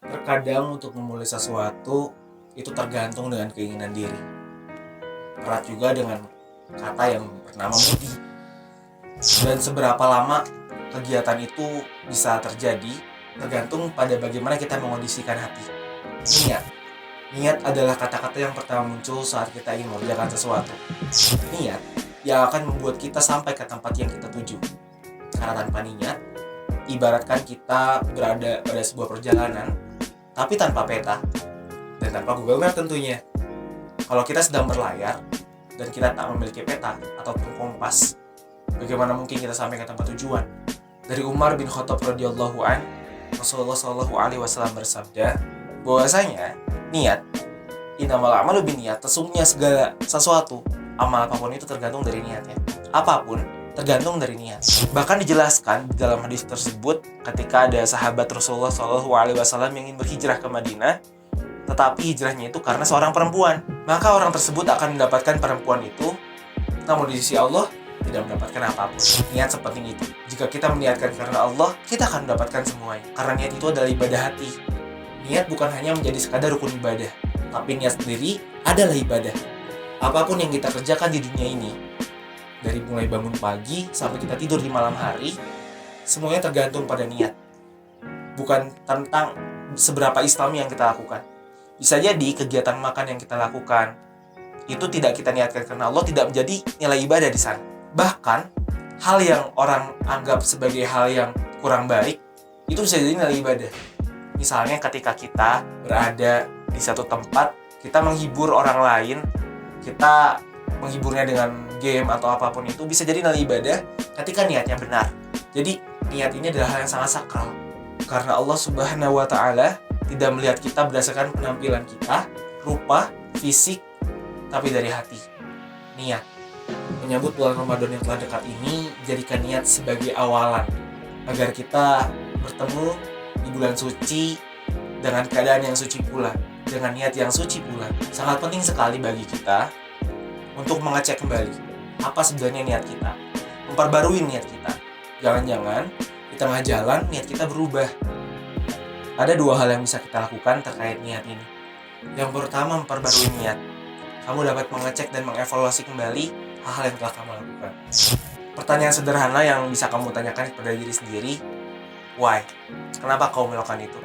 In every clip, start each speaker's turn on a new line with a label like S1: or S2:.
S1: Terkadang untuk memulai sesuatu itu tergantung dengan keinginan diri. Erat juga dengan kata yang bernama mudi. Dan seberapa lama kegiatan itu bisa terjadi tergantung pada bagaimana kita mengondisikan hati. Niat. Niat adalah kata-kata yang pertama muncul saat kita ingin mengerjakan sesuatu. Niat yang akan membuat kita sampai ke tempat yang kita tuju. Karena tanpa niat, ibaratkan kita berada pada sebuah perjalanan tapi tanpa peta dan tanpa Google Maps tentunya. Kalau kita sedang berlayar dan kita tak memiliki peta ataupun kompas, bagaimana mungkin kita sampai ke tempat tujuan? Dari Umar bin Khattab radhiyallahu an, Rasulullah shallallahu alaihi wasallam bersabda bahwasanya niat, innamal a'malu binniyat, sesungguhnya segala sesuatu, amal apapun itu tergantung dari niatnya. Apapun tergantung dari niat. Bahkan dijelaskan di dalam hadis tersebut ketika ada sahabat Rasulullah SAW yang ingin berhijrah ke Madinah, tetapi hijrahnya itu karena seorang perempuan. Maka orang tersebut akan mendapatkan perempuan itu, namun di sisi Allah tidak mendapatkan apapun. Niat sepenting itu. Jika kita meniatkan karena Allah, kita akan mendapatkan semuanya. Karena niat itu adalah ibadah hati. Niat bukan hanya menjadi sekadar rukun ibadah, tapi niat sendiri adalah ibadah. Apapun yang kita kerjakan di dunia ini, dari mulai bangun pagi sampai kita tidur di malam hari, semuanya tergantung pada niat. Bukan tentang seberapa Islami yang kita lakukan. Bisa jadi kegiatan makan yang kita lakukan itu tidak kita niatkan karena Allah, tidak menjadi nilai ibadah di sana. Bahkan hal yang orang anggap sebagai hal yang kurang baik itu bisa jadi nilai ibadah. Misalnya ketika kita berada di satu tempat, kita menghibur orang lain, kita menghiburnya dengan game atau apapun, itu bisa jadi nilai ibadah ketika niatnya benar. Jadi niat ini adalah hal yang sangat sakral, karena Allah Subhanahu wa Ta'ala tidak melihat kita berdasarkan penampilan kita, rupa, fisik, tapi dari hati. Niat. Menyambut bulan Ramadan yang telah dekat ini, jadikan niat sebagai awalan agar kita bertemu di bulan suci dengan keadaan yang suci pula, dengan niat yang suci pula. Sangat penting sekali bagi kita untuk mengecek kembali apa sebenarnya niat kita, memperbarui niat kita. Jangan-jangan di tengah jalan niat kita berubah. Ada dua hal yang bisa kita lakukan terkait niat ini. Yang pertama, memperbarui niat. Kamu dapat mengecek dan mengevaluasi kembali hal-hal yang telah kamu lakukan. Pertanyaan sederhana yang bisa kamu tanyakan kepada diri sendiri, why? Kenapa kamu melakukan itu?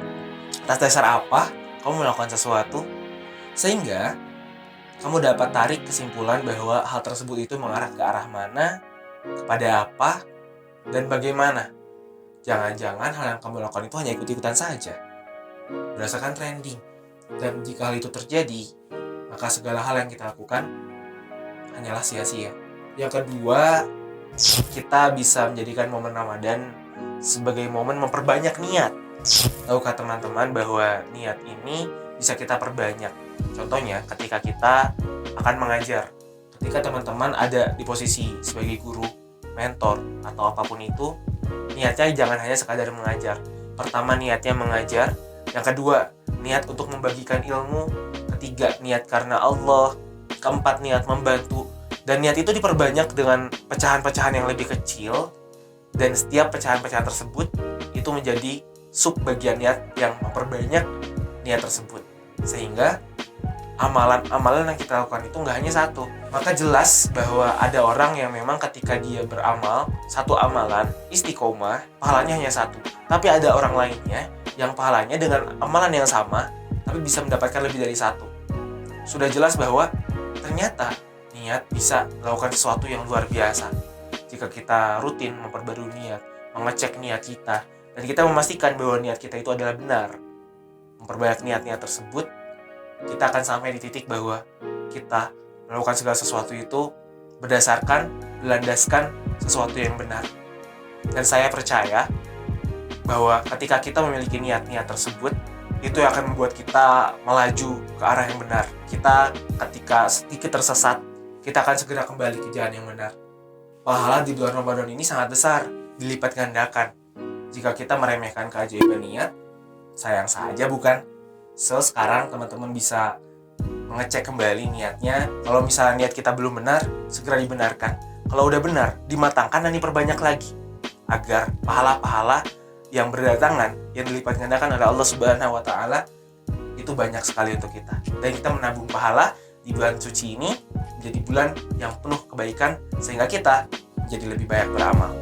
S1: Atas dasar apa kamu melakukan sesuatu? Sehingga kamu dapat tarik kesimpulan bahwa hal tersebut itu mengarah ke arah mana, kepada apa, dan bagaimana. Jangan-jangan hal yang kamu lakukan itu hanya ikut-ikutan saja, berdasarkan trending. Dan jika hal itu terjadi, maka segala hal yang kita lakukan hanyalah sia-sia. Yang kedua, kita bisa menjadikan momen Ramadan sebagai momen memperbanyak niat. Tahukah teman-teman bahwa niat ini bisa kita perbanyak? Contohnya ketika kita akan mengajar, ketika teman-teman ada di posisi sebagai guru, mentor, atau apapun itu, niatnya jangan hanya sekadar mengajar. Pertama, niatnya mengajar. Yang kedua, niat untuk membagikan ilmu. Ketiga, niat karena Allah. Keempat, niat membantu. Dan niat itu diperbanyak dengan pecahan-pecahan yang lebih kecil, dan setiap pecahan-pecahan tersebut itu menjadi sub bagian niat yang memperbanyak niat tersebut. Sehingga amalan-amalan yang kita lakukan itu nggak hanya satu. Maka jelas bahwa ada orang yang memang ketika dia beramal satu amalan istiqomah, pahalanya hanya satu. Tapi ada orang lainnya yang pahalanya dengan amalan yang sama tapi bisa mendapatkan lebih dari satu. Sudah jelas bahwa ternyata niat bisa melakukan sesuatu yang luar biasa jika kita rutin memperbarui niat, mengecek niat kita, dan kita memastikan bahwa niat kita itu adalah benar. Memperbanyak niat-niat tersebut, kita akan sampai di titik bahwa kita melakukan segala sesuatu itu berdasarkan, berlandaskan sesuatu yang benar. Dan saya percaya bahwa ketika kita memiliki niat-niat tersebut, itu yang akan membuat kita melaju ke arah yang benar. Kita ketika sedikit tersesat, kita akan segera kembali ke jalan yang benar. Pahala di bulan Ramadan ini sangat besar, dilipat gandakan. Jika kita meremehkan keajaiban niat, sayang saja bukan? So, sekarang teman-teman bisa mengecek kembali niatnya. Kalau misalnya niat kita belum benar, segera dibenarkan. Kalau udah benar, dimatangkan dan diperbanyak lagi, agar pahala-pahala yang berdatangan, yang dilipat gandakan oleh Allah Subhanahu wa Ta'ala, itu banyak sekali untuk kita. Dan kita menabung pahala di bulan suci ini menjadi bulan yang penuh kebaikan, sehingga kita menjadi lebih banyak beramal.